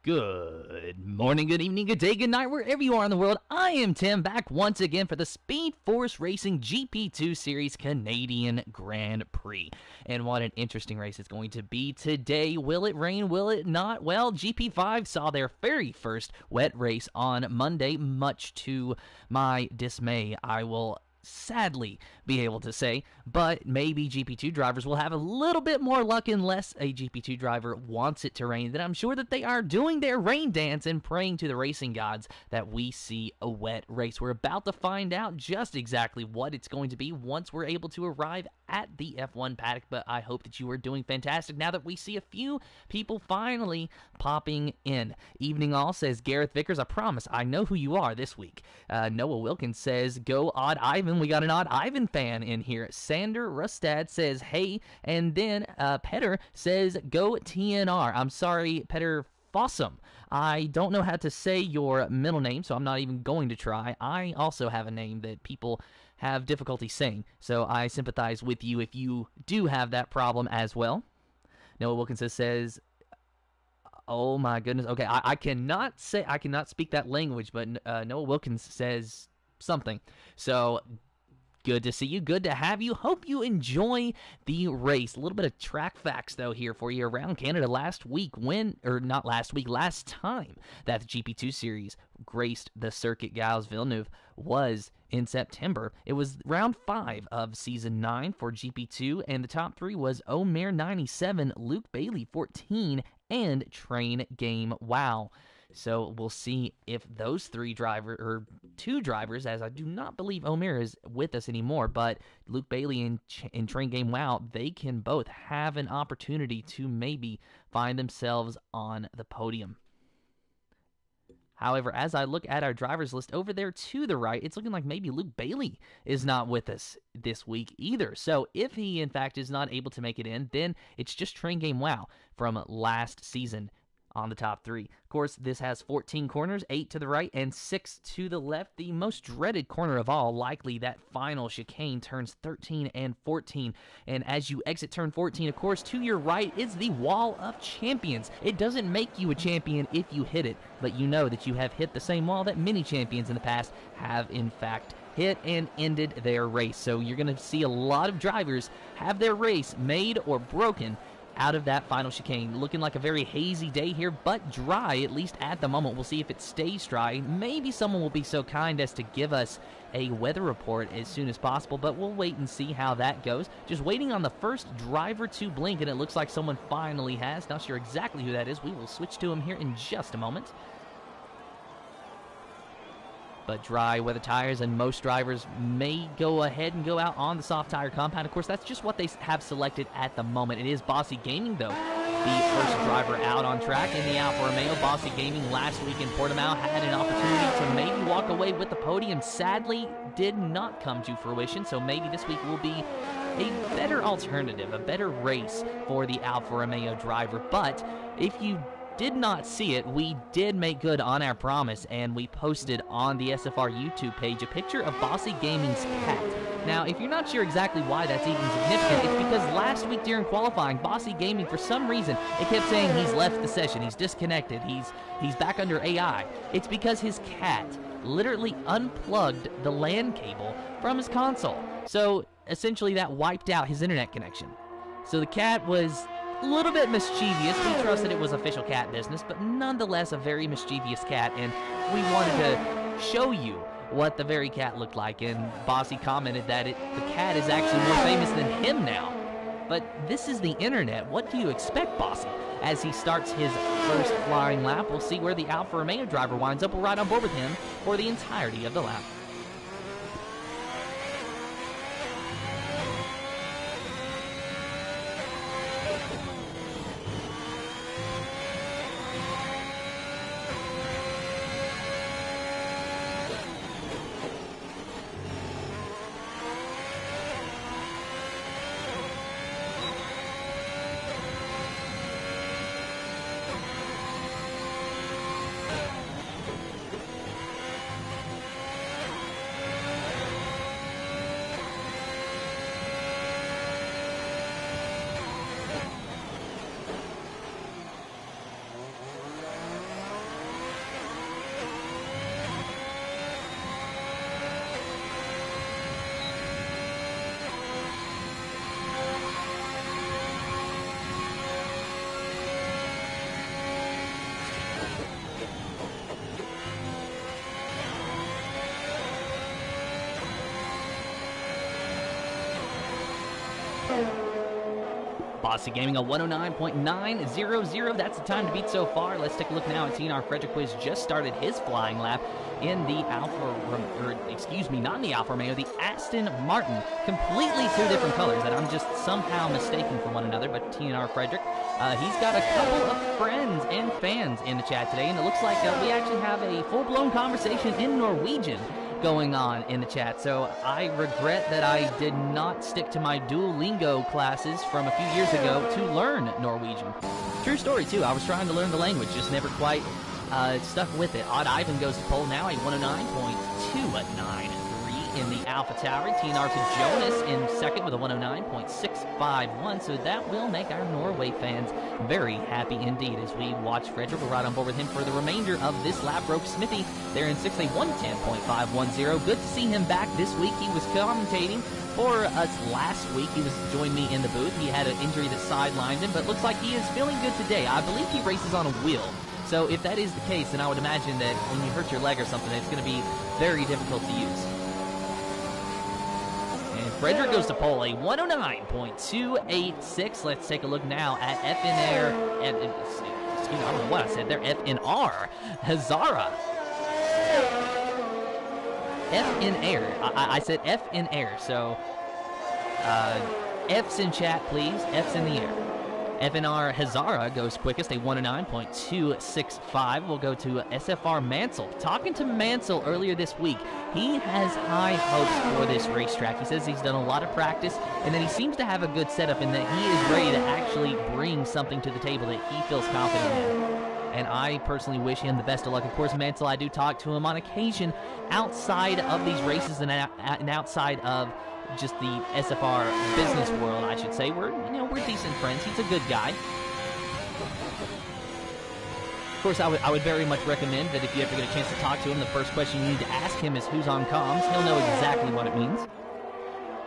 Good morning, good evening, good day, good night, wherever you are in the world. I am Tim, back once again for the Speed Force Racing GP2 Series Canadian Grand Prix. And what an interesting race it's going to be today. Will it rain? Will it not? Well, GP5 saw their very first wet race on Monday, much to my dismay, I will sadly be able to say, but maybe GP2 drivers will have a little bit more luck unless a GP2 driver wants it to rain. Then I'm sure that they are doing their rain dance and praying to the racing gods that we see a wet race. We're about to find out just exactly what it's going to be once we're able to arrive at the F1 paddock, but I hope that you are doing fantastic now that we see a few people finally popping in. Evening all, says Gareth Vickers. I promise I know who you are this week. Noah Wilkins says, go Odd Ivan. We got an Odd Ivan fan in here. Sander Rustad says, hey. And then Petter says, go TNR. I'm sorry, Petter Fossum. I don't know how to say your middle name, so I'm not even going to try. I also have a name that people have difficulty saying, so I sympathize with you if you do have that problem as well. Noah Wilkinson says, oh my goodness, okay, I cannot speak that language, but Noah Wilkins says something, so good to see you. Good to have you. Hope you enjoy the race. A little bit of track facts, though, here for you around Canada last time that the GP2 series graced the circuit Gilles Villeneuve was in September. It was round 5 of season 9 for GP2, and the top 3 was Omer 97, Luke Bailey 14, and Train Game Wow. So we'll see if those two drivers, as I do not believe Omer is with us anymore, but Luke Bailey and Train Game Wow, they can both have an opportunity to maybe find themselves on the podium. However, as I look at our drivers list over there to the right, it's looking like maybe Luke Bailey is not with us this week either. So if he, in fact, is not able to make it in, then it's just Train Game Wow from last season on the top 3. Of course, this has 14 corners, 8 to the right and 6 to the left. The most dreaded corner of all, likely that final chicane, turns 13 and 14. And as you exit turn 14, of course, to your right is the Wall of Champions. It doesn't make you a champion if you hit it, but you know that you have hit the same wall that many champions in the past have, in fact, hit and ended their race. So you're going to see a lot of drivers have their race made or broken out of that final chicane. Looking like a very hazy day here, but dry, at least at the moment. We'll see if it stays dry. Maybe someone will be so kind as to give us a weather report as soon as possible, but we'll wait and see how that goes. Just waiting on the first driver to blink, and it looks like someone finally has. Not sure exactly who that is. We will switch to him here in just a moment. But dry weather tires, and most drivers may go ahead and go out on the soft tire compound. Of course, that's just what they have selected at the moment. It is Bossy Gaming, though, the first driver out on track in the Alfa Romeo. Bossy Gaming last week in Portimao had an opportunity to maybe walk away with the podium. Sadly, did not come to fruition, so maybe this week will be a better alternative, a better race for the Alfa Romeo driver. But if you did not see it, we did make good on our promise, and we posted on the SFR YouTube page a picture of Bossy Gaming's cat. Now, if you're not sure exactly why that's even significant, it's because last week during qualifying, Bossy Gaming, for some reason, it kept saying he's left the session, he's disconnected, he's back under AI. It's because his cat literally unplugged the LAN cable from his console. So, essentially, that wiped out his internet connection. So the cat was a little bit mischievous. We trusted it was official cat business, but nonetheless a very mischievous cat, and we wanted to show you what the very cat looked like, and Bossy commented that the cat is actually more famous than him now. But this is the internet. What do you expect, Bossy? As he starts his first flying lap, we'll see where the Alfa Romeo driver winds up. We'll ride on board with him for the entirety of the lap. Bossy Gaming, a 109.900. That's the time to beat so far. Let's take a look now at TNR Frederick, who has just started his flying lap in the not in the Alfa Romeo, the Aston Martin. Completely two different colors that I'm just somehow mistaken for one another, but TNR Frederick, he's got a couple of friends and fans in the chat today, and it looks like we actually have a full-blown conversation in Norwegian going on in the chat. So I regret that I did not stick to my Duolingo classes from a few years ago to learn Norwegian. True story, too. I was trying to learn the language, just never quite stuck with it. Odd Ivan goes to pole now, a 109.293 in the Alpha Tauri. TNR to Jonas in second with a 109.651. So that will make our Norway fans very happy indeed as we watch Frederick. We're right on board with him for the remainder of this lap. Roke Smithy there in sixth, a 110.510. Good to see him back this week. He was commentating for us last week. He joined me in the booth. He had an injury that sidelined him, but looks like he is feeling good today. I believe he races on a wheel. So if that is the case, then I would imagine that when you hurt your leg or something, it's going to be very difficult to use. And Frederick goes to pole, a 109.286. Let's take a look now at FNR. Excuse me, I don't know what I said there. FNR Hazara. F in air. I said F in air. So F's in chat, please. F's in the air. FNR Hazara goes quickest, a 109.265. We'll go to SFR Mansell. Talking to Mansell earlier this week, he has high hopes for this racetrack. He says he's done a lot of practice, and that he seems to have a good setup, and that he is ready to actually bring something to the table that he feels confident in. And I personally wish him the best of luck. Of course, Mansell, I do talk to him on occasion outside of these races and outside of just the SFR business world, I should say. We're decent friends. He's a good guy. Of course, I would very much recommend that if you ever get a chance to talk to him, the first question you need to ask him is who's on comms. He'll know exactly what it means.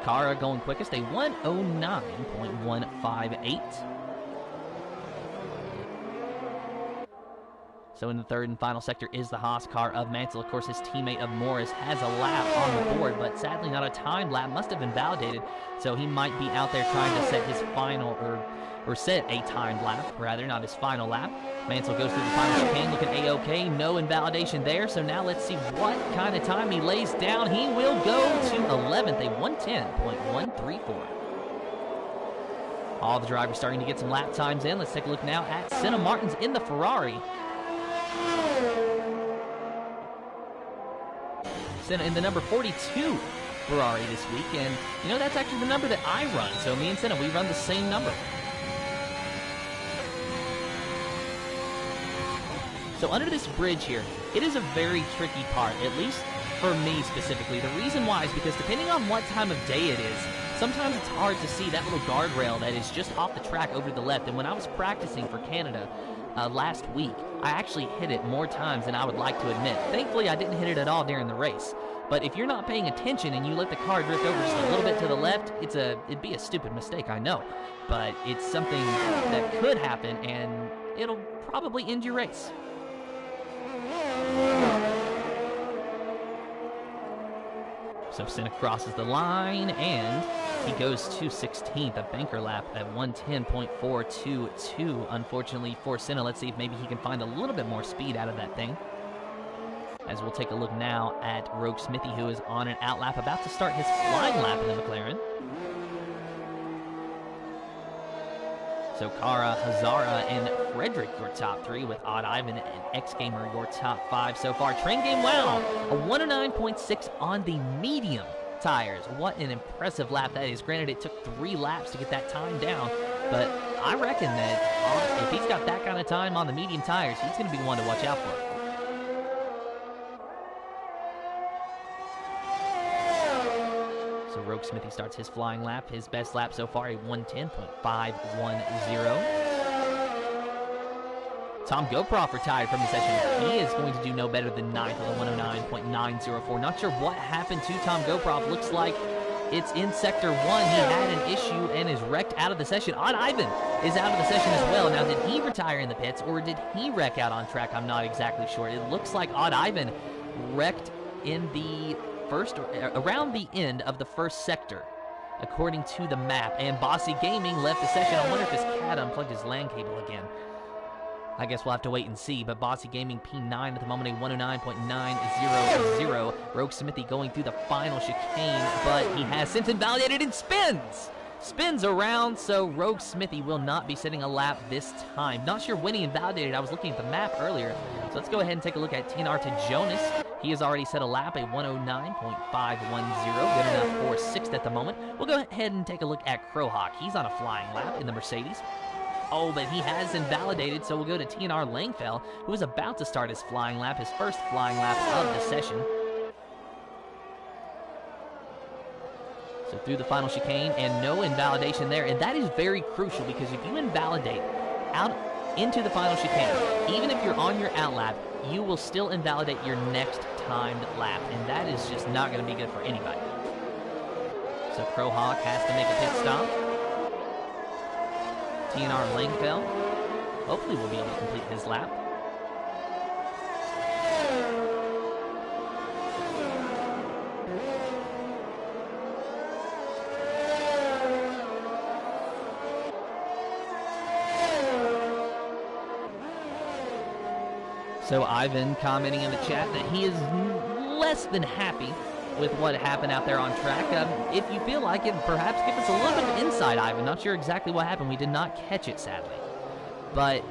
Kara going quickest, a 109.158. So in the third and final sector is the Haas car of Mansell. Of course, his teammate of Morris has a lap on the board, but sadly not a timed lap. Must have been validated, so he might be out there trying to set his final, or set a timed lap, rather, not his final lap. Mansell goes through the final chicane, looking A-OK. No invalidation there, so now let's see what kind of time he lays down. He will go to 11th, a 110.134. All the drivers starting to get some lap times in. Let's take a look now at Senna Martins in the Ferrari. Senna in the number 42 Ferrari this week, and that's actually the number that I run. So me and Senna, we run the same number. So under this bridge here, it is a very tricky part, at least for me specifically. The reason why is because depending on what time of day it is, sometimes it's hard to see that little guardrail that is just off the track over to the left. And when I was practicing for Canada last week, I actually hit it more times than I would like to admit. Thankfully, I didn't hit it at all during the race. But if you're not paying attention and you let the car drift over just a little bit to the left, it'd be a stupid mistake, I know. But it's something that could happen, and it'll probably end your race. So Senna crosses the line, and he goes to 16th, a banker lap at 110.422. Unfortunately for Senna, let's see if maybe he can find a little bit more speed out of that thing. As we'll take a look now at Roke Smithy, who is on an out lap, about to start his flying lap in the McLaren. So Kara, Hazara, and Frederick, your top three, with Odd Ivan and X Gamer, your top five so far. Train Game Wow, a 109.6 on the medium tires. What an impressive lap that is. Granted, it took 3 laps to get that time down, but I reckon that if he's got that kind of time on the medium tires, he's going to be one to watch out for. So Roke Smithy starts his flying lap. His best lap so far, a 110.510. Tom Goproff retired from the session. He is going to do no better than 9th with a 109.904. Not sure what happened to Tom Goproff. Looks like it's in Sector 1. He had an issue and is wrecked out of the session. Odd Ivan is out of the session as well. Now, did he retire in the pits or did he wreck out on track? I'm not exactly sure. It looks like Odd Ivan wrecked in the around the end of the first sector. according to the map. And Bossy Gaming left the session. I wonder if his cat unplugged his LAN cable again. I guess we'll have to wait and see, but Bossy Gaming P9 at the moment, a 109.900. Rogue Smithy going through the final chicane, but he has since invalidated and spins! Spins around, so Rogue Smithy will not be setting a lap this time. Not sure when he invalidated. I was looking at the map earlier. So let's go ahead and take a look at TNR to Jonas. He has already set a lap, a 109.510. Good enough for 6th at the moment. We'll go ahead and take a look at Crowhawk. He's on a flying lap in the Mercedes. Oh, but he has invalidated, so we'll go to TNR Langfell, who is about to start his flying lap, his first flying lap of the session. So through the final chicane, and no invalidation there. And that is very crucial, because if you invalidate out into the final chicane, even if you're on your out lap, you will still invalidate your next timed lap. And that is just not going to be good for anybody. So Crowhawk has to make a pit stop. TNR Langfell, hopefully will be able to complete his lap. So Ivan commenting in the chat that he is less than happy with what happened out there on track. If you feel like it, perhaps give us a little bit of insight, Ivan. Not sure exactly what happened. We did not catch it, sadly. But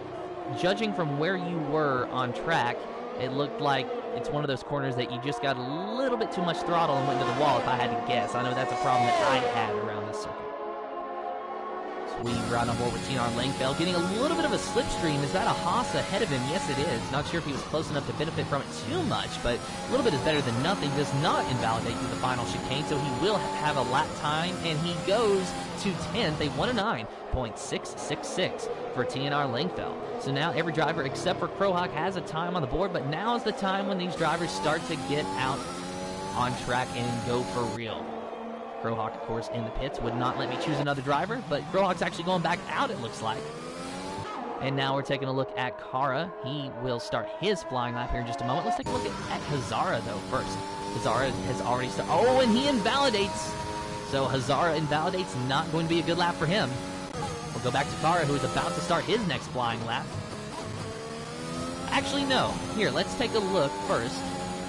judging from where you were on track, it looked like it's one of those corners that you just got a little bit too much throttle and went to the wall, if I had to guess. I know that's a problem that I had around this circuit. We right on board with TNR Langfell, getting a little bit of a slipstream. Is that a Haas ahead of him? Yes, it is. Not sure if he was close enough to benefit from it too much, but a little bit is better than nothing. Does not invalidate through the final chicane, so he will have a lap time, and he goes to 10th, a 109.666 for TNR Langfell. So now every driver except for Crowhawk has a time on the board, but now is the time when these drivers start to get out on track and go for real. Crowhawk, of course, in the pits, would not let me choose another driver, but Crowhawk's actually going back out, it looks like. And now we're taking a look at Kara. He will start his flying lap here in just a moment. Let's take a look at Hazara, though, first. Hazara has already started. Oh, and he invalidates. So Hazara invalidates, not going to be a good lap for him. We'll go back to Kara, who is about to start his next flying lap. Actually, no. Here, let's take a look first.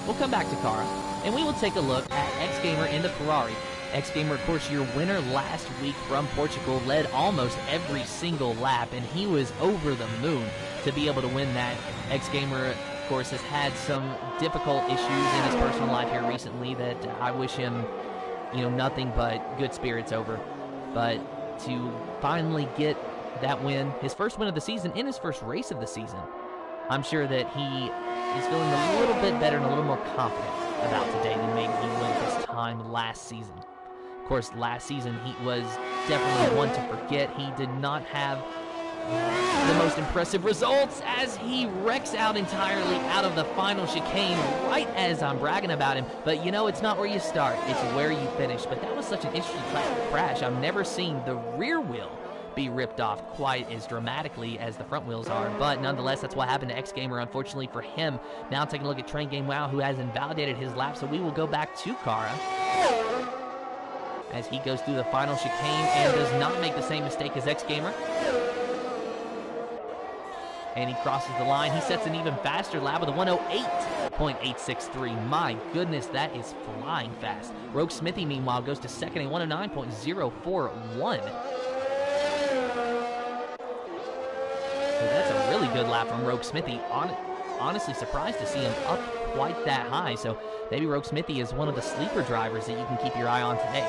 We'll come back to Kara, and we will take a look at X-Gamer in the Ferrari. X-Gamer, of course, your winner last week from Portugal, led almost every single lap, and he was over the moon to be able to win that. X-Gamer, of course, has had some difficult issues in his personal life here recently that I wish him, nothing but good spirits over. But to finally get that win, his first win of the season, in his first race of the season, I'm sure that he is feeling a little bit better and a little more confident about today than maybe he went this time last season. Of course, last season he was definitely one to forget. He did not have the most impressive results as he wrecks out entirely out of the final chicane right as I'm bragging about him. But it's not where you start, it's where you finish. But that was such an interesting crash. I've never seen the rear wheel be ripped off quite as dramatically as the front wheels are, but nonetheless, that's what happened to X-Gamer, unfortunately for him. Now taking a look at Train Game Wow, who has invalidated his lap, so we will go back to Kara as he goes through the final chicane and does not make the same mistake as X-Gamer. And he crosses the line. He sets an even faster lap with a 108.863. My goodness, that is flying fast. Rogue Smithy, meanwhile, goes to second, a 109.041. So that's a really good lap from Rogue Smithy. Honestly surprised to see him up quite that high. So maybe Rogue Smithy is one of the sleeper drivers that you can keep your eye on today.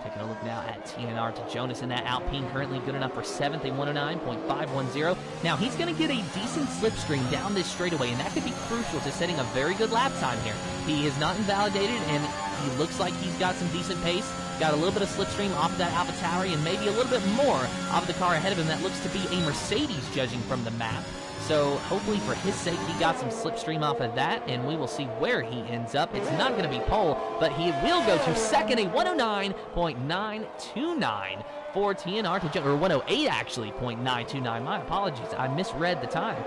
Taking a look now at TNR to Jonas in that Alpine, currently good enough for 7th, a 109.510. Now he's going to get a decent slipstream down this straightaway, and that could be crucial to setting a very good lap time here. He is not invalidated, and he looks like he's got some decent pace. Got a little bit of slipstream off of that AlphaTauri and maybe a little bit more off of the car ahead of him. That looks to be a Mercedes, judging from the map. So hopefully for his sake, he got some slipstream off of that, and we will see where he ends up. It's not going to be pole, but he will go to second, a 109.929 for TNR to Jonas, or 108 actually, .929. My apologies, I misread the time.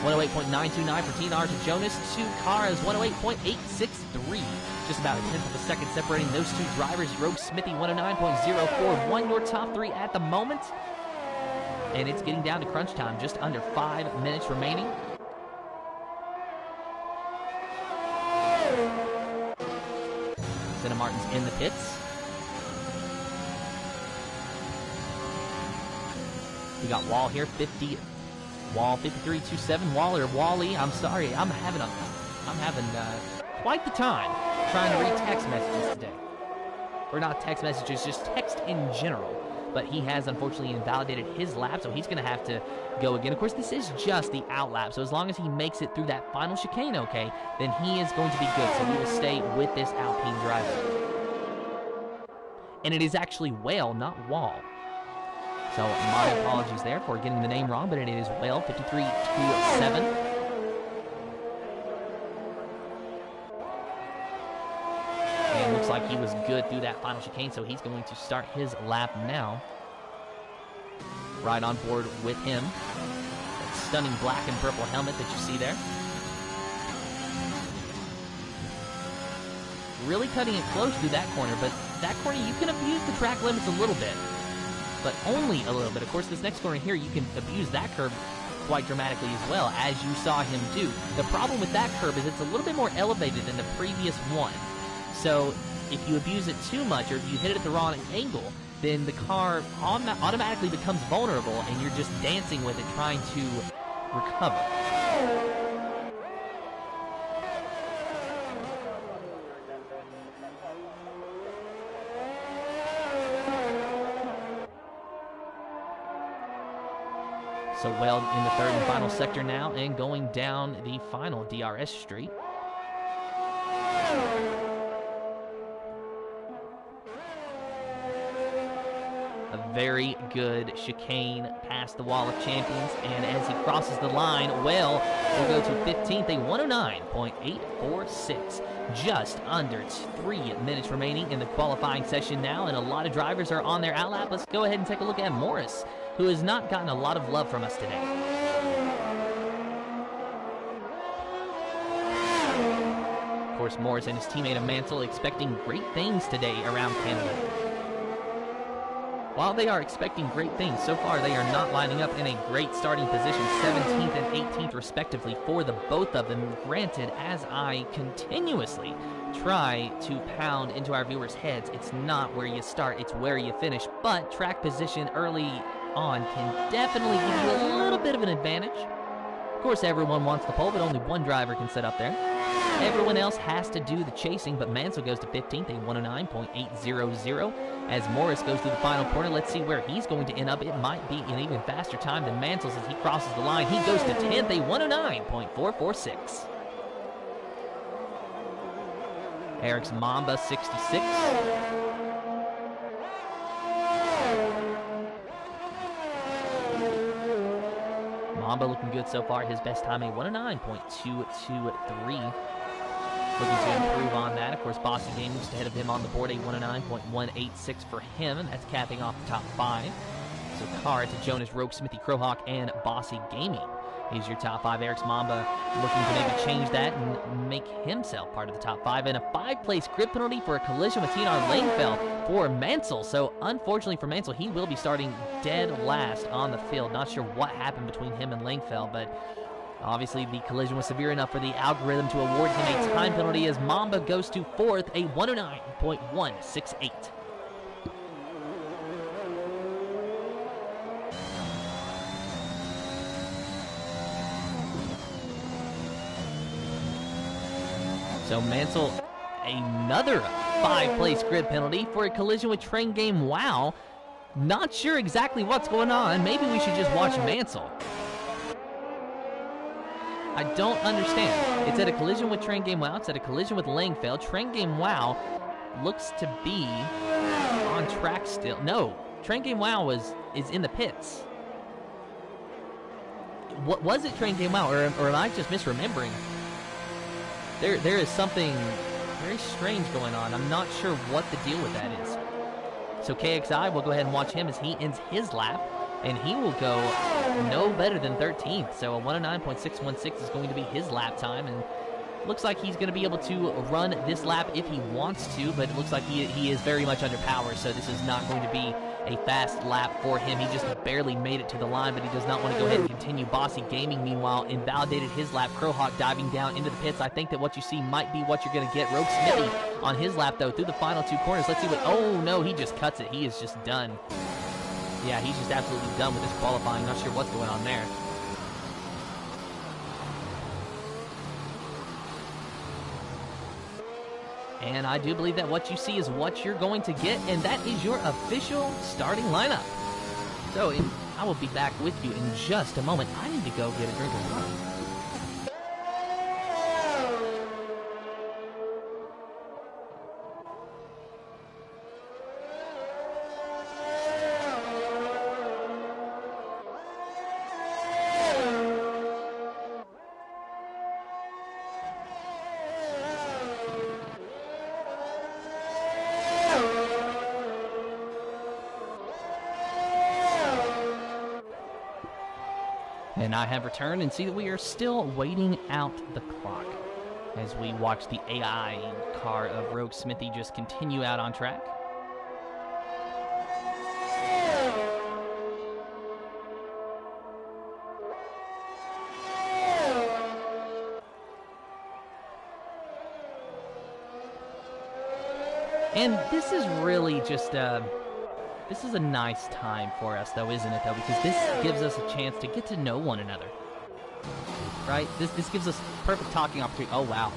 108.929 for TNR to Jonas to Kara's 108.863. Just about a tenth of a second separating those two drivers. Rogue Smithy 109.041, your top three at the moment. And it's getting down to crunch time, just under 5 minutes remaining. Senna Martin's in the pits. We got Wall here, Wall 53.27. Wally, I'm sorry, I'm having quite the time trying to read text messages today. Or not text messages, just text in general. But he has unfortunately invalidated his lap, so he's going to have to go again. Of course, this is just the out lap, so as long as he makes it through that final chicane okay, then he is going to be good. So he will stay with this Alpine driver. And it is actually Whale, not Wall. So my apologies there for getting the name wrong, but it is Whale, 53.27. And looks like he was good through that final chicane, so he's going to start his lap now. Right on board with him. That stunning black and purple helmet that you see there. Really cutting it close through that corner, but that corner you can abuse the track limits a little bit. But only a little bit. Of course, this next corner here, you can abuse that curve quite dramatically as well, as you saw him do. The problem with that curve is it's a little bit more elevated than the previous one. So if you abuse it too much, or if you hit it at the wrong angle, then the car automatically becomes vulnerable, and you're just dancing with it, trying to recover. So Weld in the third and final sector now, and going down the final DRS straight. A very good chicane past the Wall of Champions, and as he crosses the line, Well will go to 15th, a 109.846. Just under 3 minutes remaining in the qualifying session now, and a lot of drivers are on their outlap. Let's go ahead and take a look at Morris, who has not gotten a lot of love from us today. Of course, Morris and his teammate Mansell expecting great things today around Canada. While they are expecting great things, so far they are not lining up in a great starting position, 17th and 18th respectively for the both of them. Granted, as I continuously try to pound into our viewers' heads, it's not where you start, it's where you finish. But track position early on can definitely give you a little bit of an advantage. Of course, everyone wants the pole, but only one driver can sit up there. Everyone else has to do the chasing, but Mansell goes to 15th, a 109.800. As Morris goes through the final corner, let's see where he's going to end up. It might be an even faster time than Mansell's as he crosses the line. He goes to 10th, a 109.446. Eric's Mamba, 66. Mamba looking good so far. His best time, a 109.223. Looking to improve on that. Of course, Bossy Gaming just ahead of him on the board, a 109.186 for him, and that's capping off the top 5. So Kara to Jonas, Rogue, Smithy, Crowhawk, and Bossy Gaming is your top 5. Eric's Mamba looking to maybe change that and make himself part of the top 5. And a 5-place grid penalty for a collision with TNR Langfeld for Mansell. So unfortunately for Mansell, he will be starting dead last on the field. Not sure what happened between him and Langfeld, but obviously the collision was severe enough for the algorithm to award him a time penalty as Mamba goes to 4th, a 109.168. So Mansell, another 5-place grid penalty for a collision with Train Game Wow. Not sure exactly what's going on. Maybe we should just watch Mansell. I don't understand. It's at a collision with Train Game Wow. It's at a collision with Langfeld. Train Game Wow looks to be on track still. No, Train Game Wow is in the pits. what was it Train Game Wow, or am I just misremembering? There is something very strange going on. I'm not sure what the deal with that is. So KXI, we'll go ahead and watch him as he ends his lap, and he will go no better than 13th. So a 109.616 is going to be his lap time, and looks like he's going to be able to run this lap if he wants to, but it looks like he is very much under power, so this is not going to be a fast lap for him. He just barely made it to the line, but he does not want to go ahead and continue. Bossy Gaming, meanwhile, invalidated his lap. Crowhawk diving down into the pits. I think that what you see might be what you're going to get. Rogue Smithy on his lap, though, through the final two corners. Let's see what... Oh, no, he just cuts it. He is just done. Yeah, he's just absolutely done with this qualifying. Not sure what's going on there. And I do believe that what you see is what you're going to get, and that is your official starting lineup. So I will be back with you in just a moment. I need to go get a drink of water. And I have returned and see that we are still waiting out the clock as we watch the AI car of Rogue Smithy just continue out on track. And this is really just this is a nice time for us, though, isn't it, though? Because this gives us a chance to get to know one another, right? This gives us perfect talking opportunity. Oh, wow.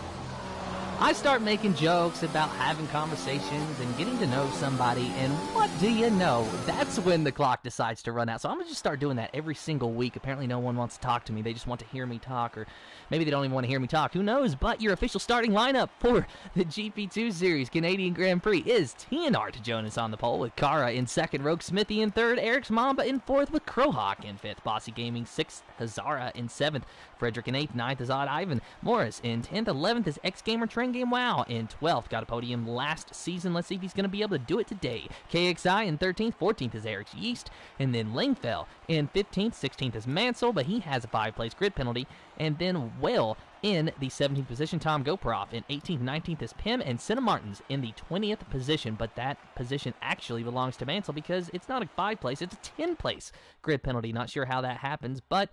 I start making jokes about having conversations and getting to know somebody, and what do you know? That's when the clock decides to run out. So I'm going to just start doing that every single week. Apparently no one wants to talk to me. They just want to hear me talk, or maybe they don't even want to hear me talk. Who knows? But your official starting lineup for the GP2 Series Canadian Grand Prix is TNR to Jonas on the pole, with Kara in second, Rogue Smithy in third, Eric's Mamba in fourth, with Crowhawk in fifth, Bossy Gaming sixth, Hazara in seventh, Frederick in eighth, ninth is Odd Ivan, Morris in 10th, 11th is X Gamer Train Game Wow in 12th. Got a podium last season. Let's see if he's going to be able to do it today. KXI in 13th, 14th is Eric's Yeast, and then Langfell in 15th, 16th is Mansell, but he has a 5-place grid penalty, and then Whale in the 17th position, Tom Goproff in 18th, 19th is Pim, and Senna Martins in the 20th position, but that position actually belongs to Mansell because it's not a 5-place, it's a 10-place grid penalty. Not sure how that happens, but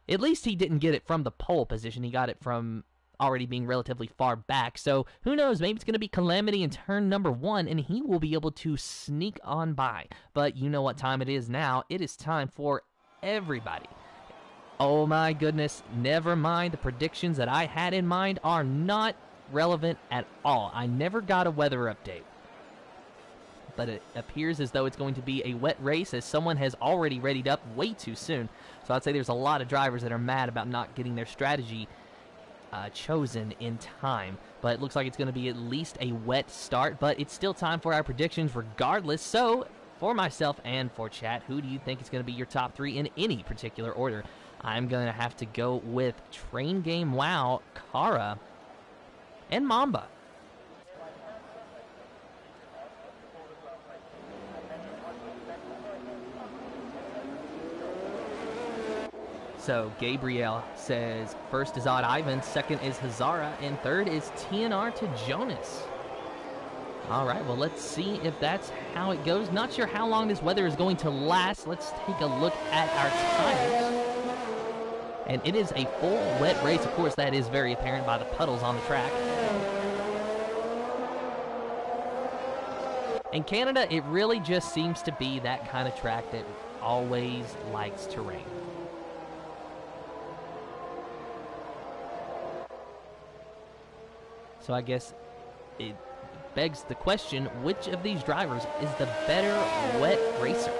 at least he didn't get it from the pole position. He got it from already being relatively far back. So who knows, maybe it's going to be Calamity in turn number 1, and he will be able to sneak on by. But you know what time it is now. It is time for everybody. Oh my goodness, never mind. The predictions that I had in mind are not relevant at all. I never got a weather update. But it appears as though it's going to be a wet race, as someone has already readied up way too soon. So I'd say there's a lot of drivers that are mad about not getting their strategy chosen in time. But it looks like it's going to be at least a wet start, but it's still time for our predictions regardless. So for myself and for chat, who do you think is going to be your top 3 in any particular order? I'm going to have to go with Train Game Wow, Kara, and Mamba. So Gabriel says first is Odd Ivan, second is Hazara, and third is TNR to Jonas. All right, well, let's see if that's how it goes. Not sure how long this weather is going to last. Let's take a look at our tires. And it is a full wet race. Of course, that is very apparent by the puddles on the track. In Canada, it really just seems to be that kind of track that always likes to rain. So I guess it begs the question, which of these drivers is the better wet racer?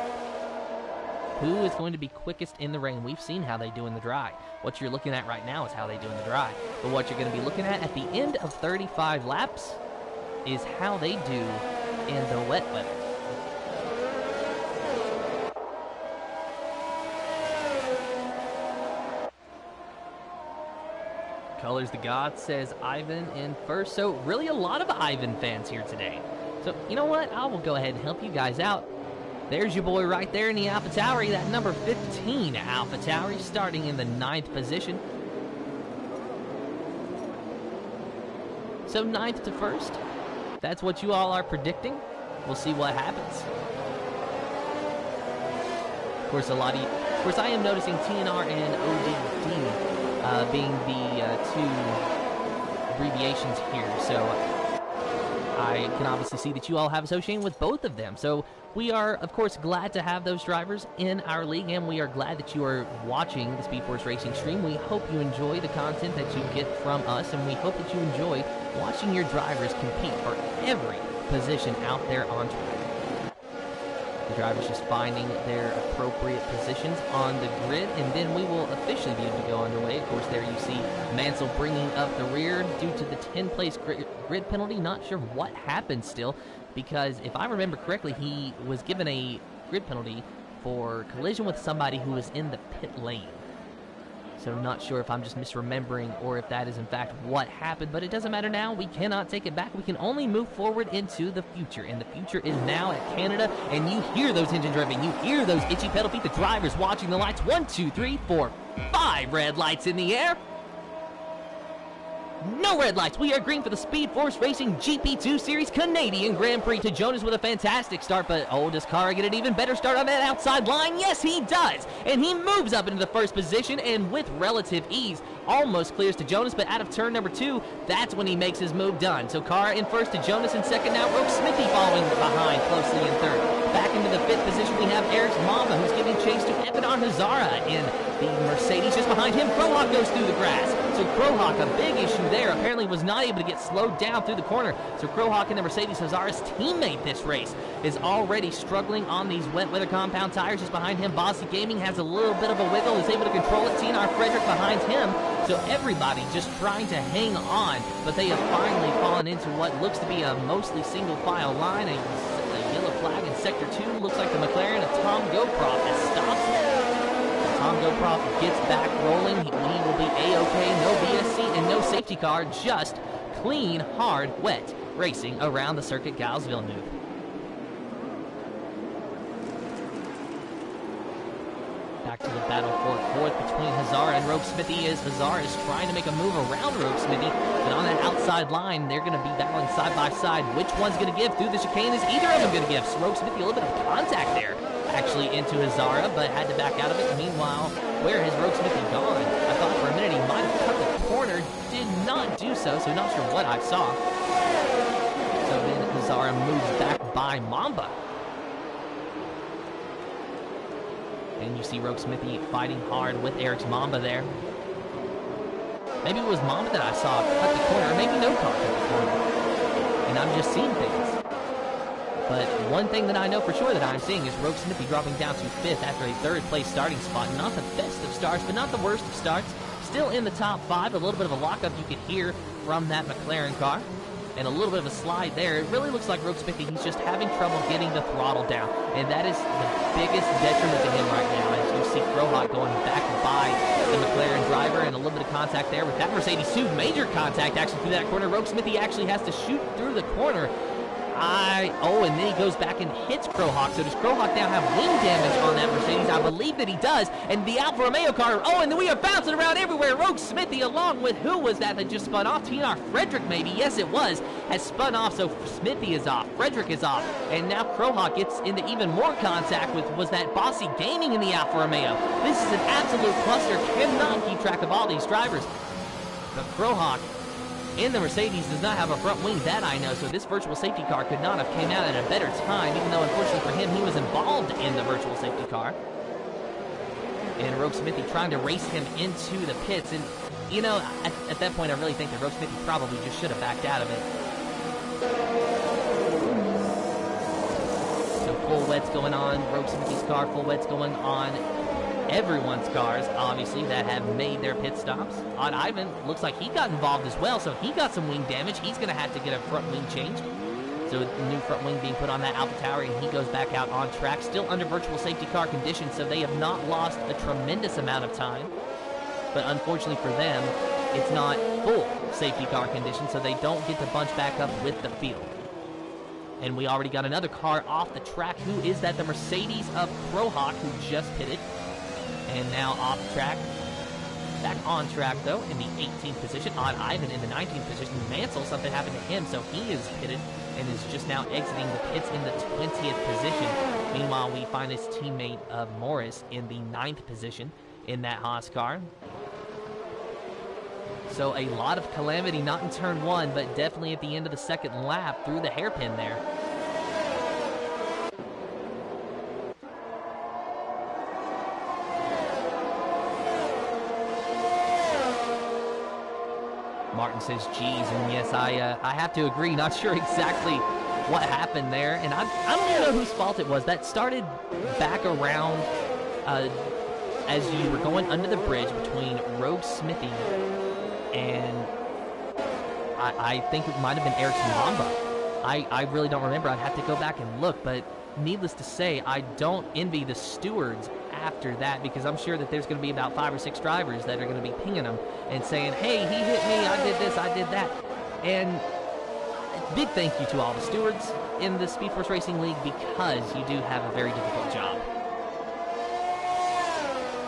Who is going to be quickest in the rain? We've seen how they do in the dry. What you're looking at right now is how they do in the dry. But what you're going to be looking at the end of 35 laps is how they do in the wet weather. Colors the God says Ivan in first. So really a lot of Ivan fans here today. So you know what? I will go ahead and help you guys out. There's your boy right there in the AlphaTauri, that number 15 AlphaTauri, starting in the 9th position. So 9th to 1st. That's what you all are predicting. We'll see what happens. Of course, I am noticing TNR and ODD being the two abbreviations here. So I can obviously see that you all have association with both of them. So we are, of course, glad to have those drivers in our league, and we are glad that you are watching the Speed Force Racing stream. We hope you enjoy the content that you get from us, and we hope that you enjoy watching your drivers compete for every position out there on track. The drivers just finding their appropriate positions on the grid, and then we will officially be able to go underway. Of course, there you see Mansell bringing up the rear due to the 10th-place grid penalty. Not sure what happened still, because if I remember correctly, he was given a grid penalty for collision with somebody who was in the pit lane. So not sure if I'm just misremembering or if that is in fact what happened, but it doesn't matter now. We cannot take it back. We can only move forward into the future, and the future is now at Canada, and you hear those engines revving. You hear those itchy pedal feet. The drivers watching the lights. 1, 2, 3, 4, 5 red lights in the air. No red lights. We are green for the Speed Force Racing GP2 Series Canadian Grand Prix. To Jonas with a fantastic start, but does Kara get an even better start on that outside line? Yes, he does. And he moves up into the first position, and with relative ease, almost clears to Jonas, but out of turn number 2, that's when he makes his move done. So Kara in first, to Jonas in second. Now Roke Smithy following behind closely in third. Back into the 5th position, we have Eric's Mama, who's giving chase to Evidar Hazara in the Mercedes. Just behind him, Crowhawk goes through the grass. So Crowhawk, a big issue there, apparently was not able to get slowed down through the corner. So Crowhawk in the Mercedes, Hazara's teammate this race, is already struggling on these wet weather compound tires. Just behind him, Bossy Gaming has a little bit of a wiggle, is able to control it. TNR Frederick behind him. So everybody just trying to hang on, but they have finally fallen into what looks to be a mostly single file line. A yellow flag in Sector 2. Looks like the McLaren of Tom Goproff has stopped. Tom Goproff gets back rolling. He will be A-OK. No BSC and no safety car. Just clean, hard, wet racing around the circuit Gilles Villeneuve. Back to the battle for 4th between Hazara and Roke Smithy, as Hazara is trying to make a move around Roke Smithy, but on that outside line, they're going to be battling side by side. Which one's going to give through the chicane? Is either of them going to give? So Roke Smithy, a little bit of contact there, actually into Hazara, but had to back out of it. Meanwhile, where has Roke Smithy gone? I thought for a minute he might have cut the corner, did not do so, so not sure what I saw. So then Hazara moves back by Mamba. And you see Roke Smithy fighting hard with Eric's Mamba there. Maybe it was Mamba that I saw cut the corner, or maybe no car cut the corner. And I'm just seeing things. But one thing that I know for sure that I'm seeing is Roke Smithy dropping down to 5th after a 3rd place starting spot. Not the best of starts, but not the worst of starts. Still in the top 5, a little bit of a lockup you could hear from that McLaren car. And a little bit of a slide there. It really looks like Roke Smithy, he's just having trouble getting the throttle down. And that is the biggest detriment to him right now. As you see Crowhawk going back by the McLaren driver, and a little bit of contact there with that Mercedes too. Major contact actually through that corner. Roke Smithy actually has to shoot through the corner. And then he goes back and hits Crowhawk. So does Crowhawk now have wing damage on that Mercedes? I believe that he does. And the Alfa Romeo car, and then we are bouncing around everywhere. Roke Smithy, along with who was that just spun off? TNR Frederick, maybe. Yes, it was. Has spun off, so Smithy is off. Frederick is off. And now Crowhawk gets into even more contact with, was that Bossy Gaming in the Alfa Romeo? This is an absolute cluster. Cannot keep track of all these drivers. But Crowhawk in the Mercedes does not have a front wing, that I know, so this virtual safety car could not have came out at a better time, even though unfortunately for him, he was involved in the virtual safety car. And Roke Smithy trying to race him into the pits, and you know, at that point I really think that Roke Smithy probably just should have backed out of it. So full wets going on, Roke Smithy's car, full wets going on everyone's cars, obviously, that have made their pit stops. Odd Ivan looks like he got involved as well, so he got some wing damage. He's going to have to get a front wing change. So new front wing being put on that AlphaTauri, and he goes back out on track, still under virtual safety car conditions, so they have not lost a tremendous amount of time. But unfortunately for them, it's not full safety car condition, so they don't get to bunch back up with the field. And we already got another car off the track. Who is that? The Mercedes of Crowhawk, who just pitted. And now off track. Back on track, though, in the 18th position. Odd Ivan in the 19th position. Mansell, something happened to him, so he is pitted and is just now exiting the pits in the 20th position. Meanwhile, we find his teammate of Morris in the 9th position in that Haas car. So a lot of calamity, not in turn 1, but definitely at the end of the second lap through the hairpin there. Martin says, geez, and yes, I have to agree. Not sure exactly what happened there, and I don't even know whose fault it was. That started back around as you were going under the bridge between Rogue Smithy and I think it might have been Eric's Mamba. I really don't remember. I'd have to go back and look, but needless to say, I don't envy the stewards after that, because I'm sure that there's going to be about 5 or 6 drivers that are going to be pinging them and saying, hey, he hit me, I did this, I did that. And big thank you to all the stewards in the Speed Force Racing League, because you do have a very difficult job.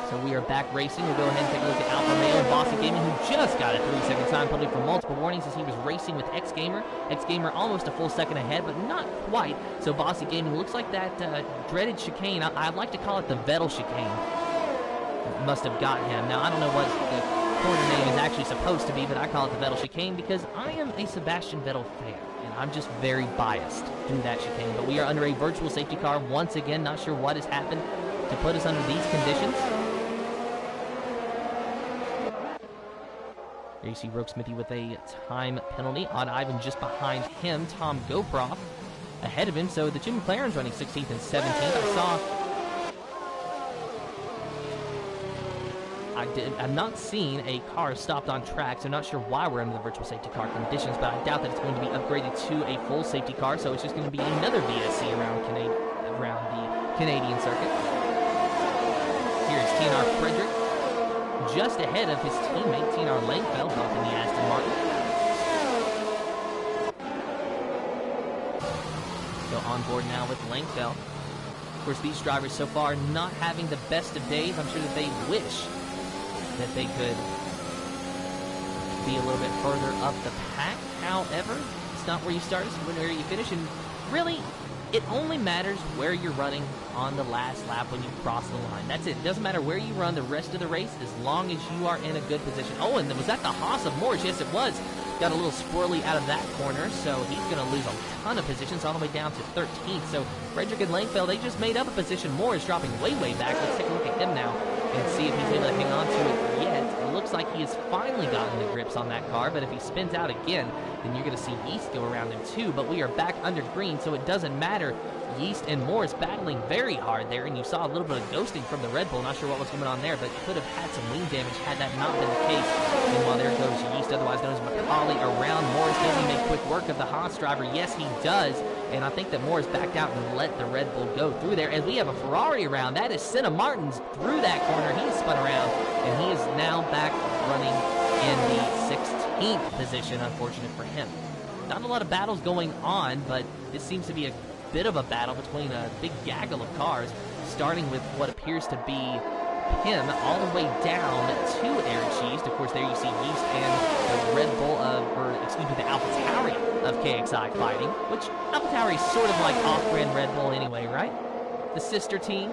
So we are back racing. We'll go ahead and take a look at Alfa Romeo and Bossy Gaming, who just got a 3-second time penalty for multiple warnings as he was racing with X Gamer. X Gamer almost a full second ahead, but not quite. So Bossy Gaming looks like that dreaded chicane. I'd like to call it the Vettel chicane. Must have got him. Now, I don't know what the corner name is actually supposed to be, but I call it the Vettel chicane because I am a Sebastian Vettel fan, and I'm just very biased through that chicane. But we are under a virtual safety car once again. Not sure what has happened to put us under these conditions. There you see Rogue Smithy with a time penalty. Odd Ivan just behind him. Tom Goproff ahead of him. So the two McLarens running 16th and 17th. I've not seen a car stopped on track, so not sure why we're under the virtual safety car conditions, but I doubt that it's going to be upgraded to a full safety car, so it's just going to be another VSC around the Canadian circuit. Here's TNR Frederick, just ahead of his teammate, TNR Langfeld, both in the Aston Martin. So on board now with Langfeld. Of course, these drivers so far not having the best of days. I'm sure that they wish that they could be a little bit further up the pack. However, it's not where you start, it's where you finish, and really, it only matters where you're running on the last lap when you cross the line. That's it. It doesn't matter where you run the rest of the race as long as you are in a good position. Oh, and was that the Haas of Morris? Yes, it was. Got a little squirrely out of that corner, so he's going to lose a ton of positions all the way down to 13th. So Frederick and Langfeld, they just made up a position. Morris dropping way, way back. Let's take a look at him now and see if he's able to hang on to it yet. It looks like he has finally gotten the grips on that car, but if he spins out again, then you're going to see Yeast go around him too. But we are back under green, so it doesn't matter. Yeast and Morris battling very hard there, and you saw a little bit of ghosting from the Red Bull. Not sure what was going on there, but could have had some wing damage had that not been the case. And while there goes Yeast, otherwise known as Macaulay, around Morris. Does he make quick work of the Haas driver? Yes, he does. And I think that Morris backed out and let the Red Bull go through there. As we have a Ferrari around, that is Senna Martins through that corner. He is spun around, and he is now back running in the 16th position, unfortunate for him. Not a lot of battles going on, but this seems to be a bit of a battle between a big gaggle of cars, starting with what appears to be him all the way down to Eric Yeast. Of course, there you see Yeast and the Red Bull the AlphaTauri of KXI fighting, which AlphaTauri is sort of like off-brand Red Bull anyway, right? The sister team.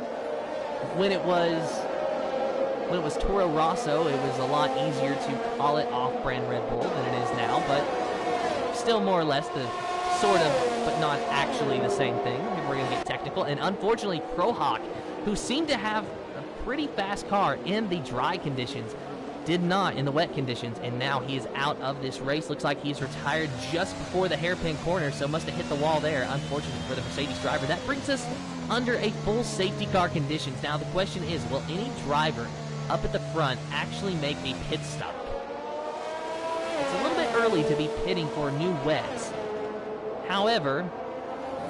When it was Toro Rosso, it was a lot easier to call it off-brand Red Bull than it is now, but still more or less the sort of, but not actually the same thing, if we're going to get technical. And unfortunately, Crowhawk, who seemed to have a pretty fast car in the dry conditions, did not in the wet conditions, and now he is out of this race. Looks like he's retired just before the hairpin corner, so must have hit the wall there. Unfortunate for the Mercedes driver. That brings us under a full safety car conditions. Now the question is, will any driver up at the front actually make a pit stop? It's a little bit early to be pitting for new wets. However,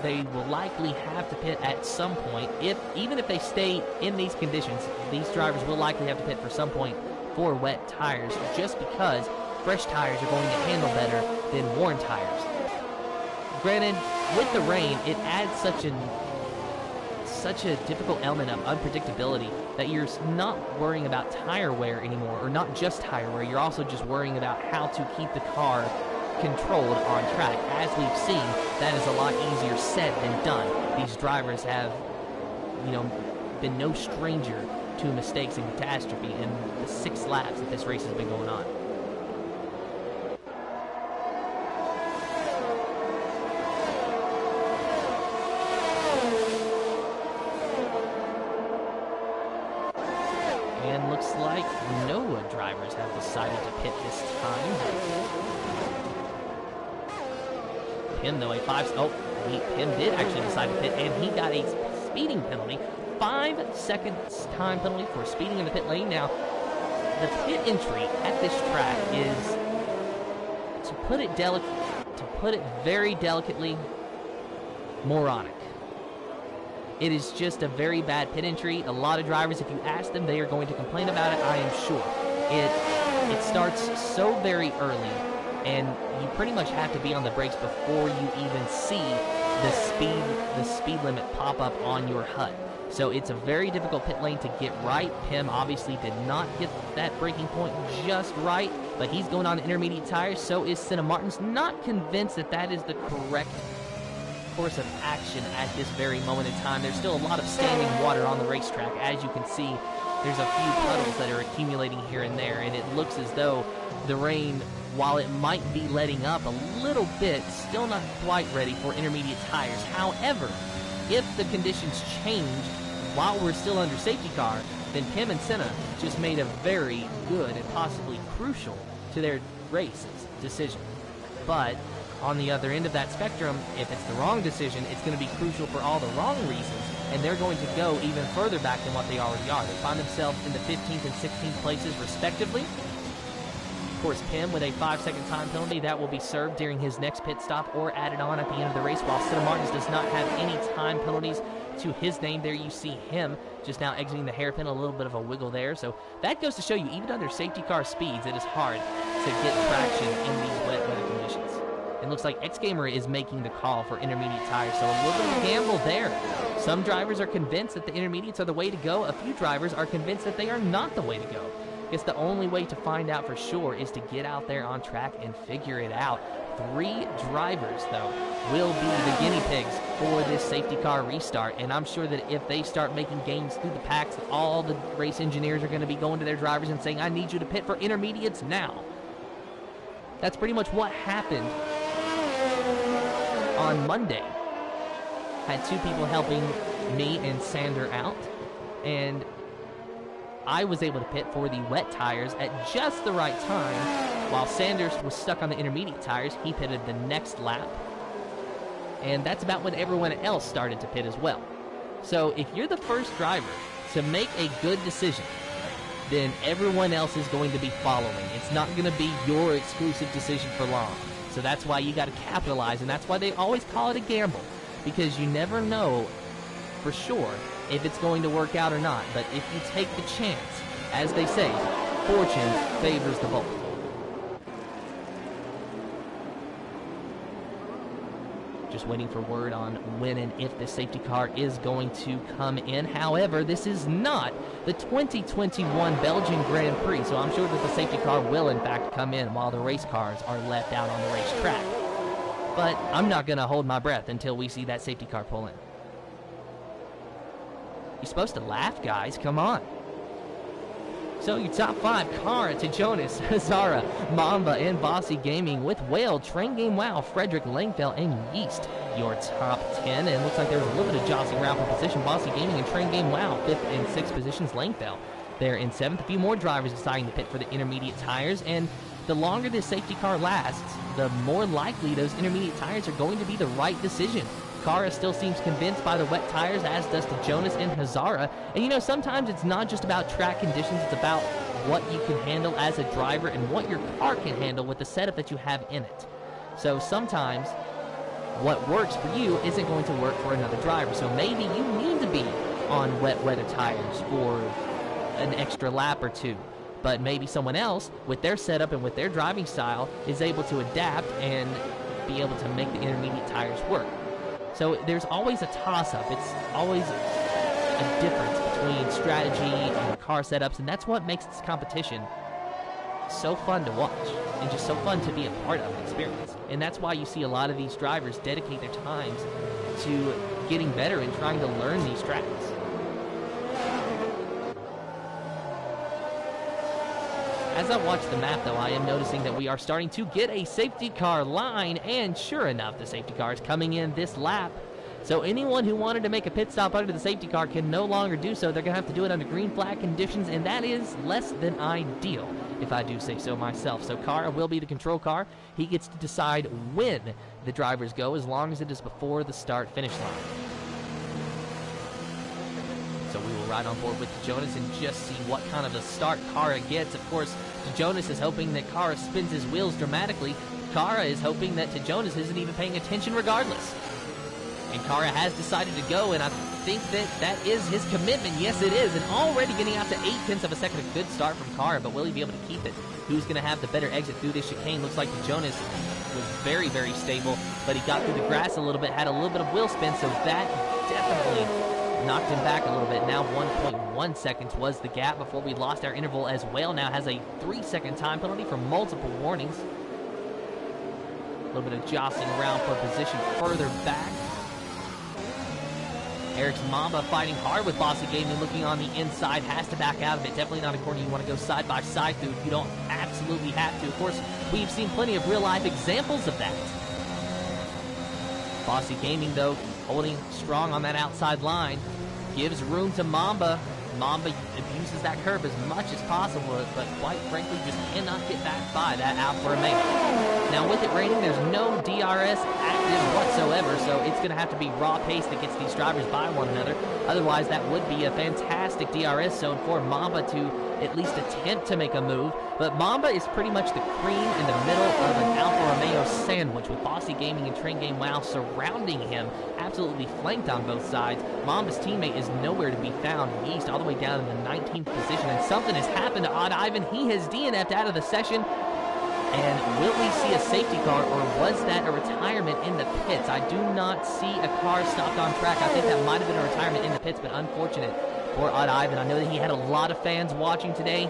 they will likely have to pit at some point. Even if they stay in these conditions, these drivers will likely have to pit for some point for wet tires just because fresh tires are going to handle better than worn tires. Granted, with the rain, it adds such a difficult element of unpredictability that you're not worrying about tire wear anymore, or not just tire wear. You're also just worrying about how to keep the car controlled on track. As we've seen, that is a lot easier said than done. These drivers have, been no stranger to mistakes and catastrophe in the 6 laps that this race has been going on. And looks like no drivers have decided to pit this time. Pim, though, Pim did actually decide to pit, and he got a speeding penalty. 5 seconds time penalty for speeding in the pit lane. Now, the pit entry at this track is, to put it very delicately, moronic. It is just a very bad pit entry. A lot of drivers, if you ask them, they are going to complain about it, I am sure. It starts so very early, and you pretty much have to be on the brakes before you even see the speed limit pop up on your HUD. So it's a very difficult pit lane to get right. Pim obviously did not get that braking point just right, but he's going on intermediate tires. So is Senna Martins. Not convinced that that is the correct course of action at this very moment in time. There's still a lot of standing water on the racetrack. As you can see, there's a few puddles that are accumulating here and there, and it looks as though the rain, while it might be letting up a little bit, still not quite ready for intermediate tires. However, if the conditions change while we're still under safety car, then Pim and Senna just made a very good and possibly crucial to their race's decision. But on the other end of that spectrum, if it's the wrong decision, it's going to be crucial for all the wrong reasons, and they're going to go even further back than what they already are. They find themselves in the 15th and 16th places, respectively. Of course, Pim with a 5-second time penalty. That will be served during his next pit stop or added on at the end of the race, while Senna Martins does not have any time penalties to his name. There you see him just now exiting the hairpin, a little bit of a wiggle there. So that goes to show you, even under safety car speeds, it is hard to get traction in these wet weather conditions. It looks like X-Gamer is making the call for intermediate tires, so a little bit of a gamble there. Some drivers are convinced that the intermediates are the way to go. A few drivers are convinced that they are not the way to go. I guess the only way to find out for sure is to get out there on track and figure it out. 3 drivers, though, will be the guinea pigs for this safety car restart, and I'm sure that if they start making gains through the packs, all the race engineers are going to be going to their drivers and saying, I need you to pit for intermediates now. That's pretty much what happened on Monday. Had 2 people helping me and Sander out, and I was able to pit for the wet tires at just the right time. While Sanders was stuck on the intermediate tires, he pitted the next lap. And that's about when everyone else started to pit as well. So if you're the first driver to make a good decision, then everyone else is going to be following. It's not going to be your exclusive decision for long. So that's why you got to capitalize, and that's why they always call it a gamble, because you never know for sure if it's going to work out or not. But if you take the chance, as they say, fortune favors the bold. Just waiting for word on when and if the safety car is going to come in. However, this is not the 2021 Belgian Grand Prix, so I'm sure that the safety car will in fact come in while the race cars are left out on the racetrack. But I'm not going to hold my breath until we see that safety car pull in. You're supposed to laugh, guys. Come on. So your top 5, Cara to Jonas, Hazara, Mamba, and Bossy Gaming, with Whale, Train Game Wow, Frederick, Langfell, and Yeast. Your top 10, and it looks like there's a little bit of jostling around for position. Bossy Gaming and Train Game Wow, 5th and 6th positions. Langfell there in 7th. A few more drivers deciding to pit for the intermediate tires, and the longer this safety car lasts, the more likely those intermediate tires are going to be the right decision. Cara still seems convinced by the wet tires, as does to Jonas and Hazara. And you know, sometimes it's not just about track conditions, it's about what you can handle as a driver and what your car can handle with the setup that you have in it. So sometimes what works for you isn't going to work for another driver. So maybe you need to be on wet weather tires for an extra lap or 2. but maybe someone else with their setup and with their driving style is able to adapt and be able to make the intermediate tires work. So there's always a toss-up. It's always a difference between strategy and car setups, and that's what makes this competition so fun to watch and just so fun to be a part of and experience. And that's why you see a lot of these drivers dedicate their times to getting better and trying to learn these tracks. As I watch the map, though, I am noticing that we are starting to get a safety car line, and sure enough, the safety car is coming in this lap. So anyone who wanted to make a pit stop under the safety car can no longer do so. They're going to have to do it under green flag conditions, and that is less than ideal, if I do say so myself. So Kara will be the control car. He gets to decide when the drivers go, as long as it is before the start-finish line. So we will ride on board with Jonas and just see what kind of a start Kara gets. Of course, Jonas is hoping that Kara spins his wheels dramatically. Kara is hoping that Jonas isn't even paying attention regardless. And Kara has decided to go, and I think that is his commitment. Yes, it is. And already getting out to 0.8 of a second. A good start from Kara, but will he be able to keep it? Who's going to have the better exit through this chicane? Looks like Jonas was very, very stable, but he got through the grass a little bit, had a little bit of wheel spin, so that definitely knocked him back a little bit. Now 1.1 seconds was the gap before we lost our interval as well. Now has a 3-second time penalty for multiple warnings. A little bit of jostling around for position further back. Eric's Mamba fighting hard with Bossy Gaming, looking on the inside, has to back out of it. Definitely not a corner you want to go side by side through. You don't absolutely have to. Of course, we've seen plenty of real life examples of that. Bossy Gaming, though, holding strong on that outside line, gives room to Mamba. Mamba abuses that curve as much as possible, but quite frankly just cannot get back by that Alfa Romeo. Now with it raining, there's no DRS active whatsoever, so it's going to have to be raw pace that gets these drivers by one another. Otherwise, that would be a fantastic DRS zone for Mamba to at least attempt to make a move. But Mamba is pretty much the cream in the middle of an Alfa Romeo sandwich, with Bossy Gaming and Train Game Wow surrounding him, absolutely flanked on both sides. Mamba's teammate is nowhere to be found. He's all the way down in the 19th position, and something has happened to Odd Ivan. He has DNF'd out of the session. And will we see a safety car, or was that a retirement in the pits? I do not see a car stopped on track. I think that might have been a retirement in the pits, but unfortunate for Odd Ivan. I know that he had a lot of fans watching today,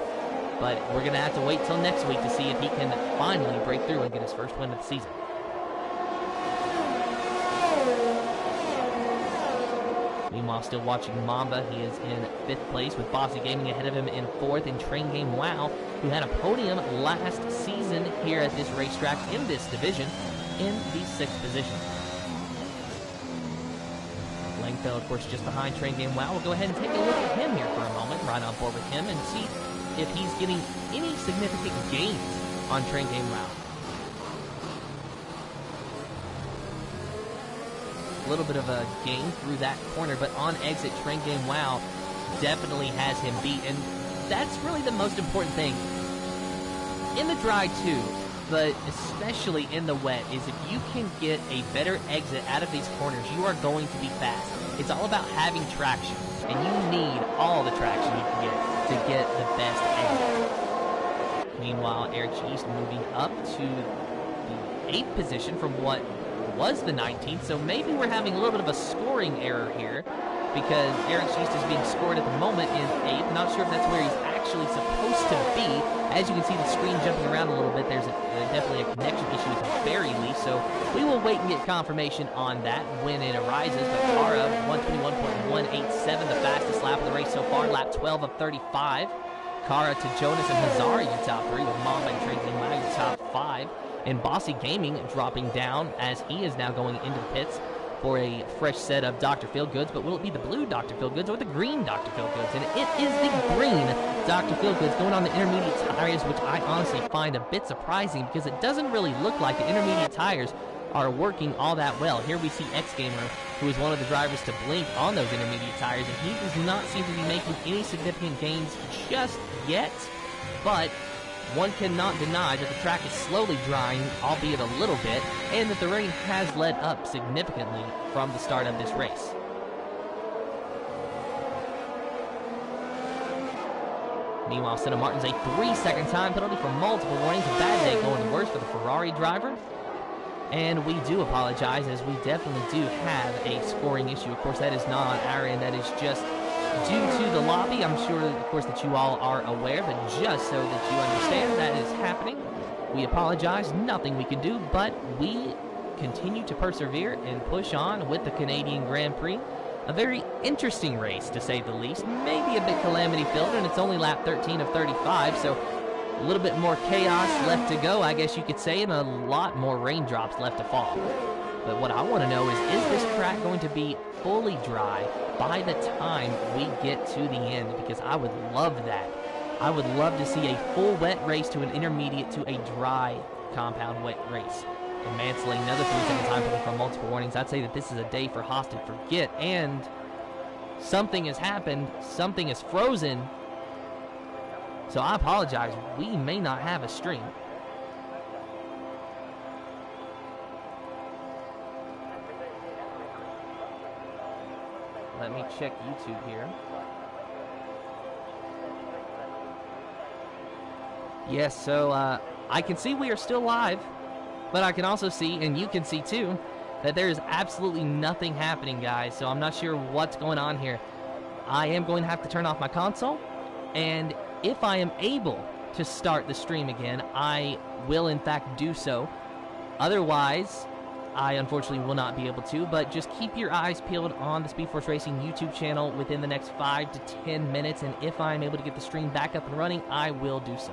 but we're going to have to wait till next week to see if he can finally break through and get his first win of the season. Meanwhile, still watching Mamba. He is in 5th place with Bossy Gaming ahead of him in 4th, and Train Game Wow, who had a podium last season here at this racetrack in this division, in the 6th position. Langfeld, of course, just behind Train Game Wow. We'll go ahead and take a look at him here for a moment, ride on board with him, and see if he's getting any significant gains on Train Game Wow. A little bit of a gain through that corner, but on exit, Train Game Wow definitely has him beat, and that's really the most important thing in the dry too, but especially in the wet, is if you can get a better exit out of these corners, you are going to be fast. It's all about having traction, and you need all the traction you can get to get the best exit. Meanwhile, Eric East moving up to the 8th position from what was the 19th, so maybe we're having a little bit of a scoring error here, because Eric East is being scored at the moment in 8th. Not sure if that's where he's actually supposed to be. As you can see the screen jumping around a little bit, there's definitely a connection issue at the very least, so we will wait and get confirmation on that when it arises. But Kara, 121.187, the fastest lap of the race so far, lap 12 of 35. Kara to Jonas and Hazari, your top 3, with Mamba and Train Game Wow, your top 5. And Bossy Gaming dropping down as he is now going into the pits for a fresh set of Dr. Feelgoods. But will it be the blue Dr. Feelgoods or the green Dr. Feelgoods? And it is the green Dr. Feelgoods going on the intermediate tires, which I honestly find a bit surprising because it doesn't really look like the intermediate tires are working all that well. Here we see X Gamer, who is one of the drivers to blink on those intermediate tires, and he does not seem to be making any significant gains just yet. But one cannot deny that the track is slowly drying, albeit a little bit, and that the rain has let up significantly from the start of this race. Meanwhile, Senna Martin's a 3-second time penalty for multiple warnings. A bad day going worse for the Ferrari driver. And we do apologize, as we definitely do have a scoring issue. Of course, that is not on our end. That is just due to the lobby. I'm sure, of course, that you all are aware, but just so that you understand that is happening, we apologize. Nothing we can do, but we continue to persevere and push on with the Canadian Grand Prix. A very interesting race, to say the least. Maybe a bit calamity-filled, and it's only lap 13 of 35, so a little bit more chaos left to go, I guess you could say, and a lot more raindrops left to fall. But what I want to know is this track going to be fully dry by the time we get to the end? Because I would love that. I would love to see a full wet race to an intermediate to a dry compound wet race. And Mansell, another 3-second time penalty for multiple warnings. I'd say that this is a day for Haas to forget, and something has happened. Something is frozen. So I apologize. We may not have a stream. Let me check YouTube here. Yes, so I can see we are still live, but I can also see, and you can see too, that there is absolutely nothing happening, guys. So I'm not sure what's going on here. I am going to have to turn off my console, and if I am able to start the stream again, I will in fact do so. Otherwise, I unfortunately will not be able to, but just keep your eyes peeled on the Speed Force Racing YouTube channel within the next 5 to 10 minutes, and if I'm able to get the stream back up and running, I will do so.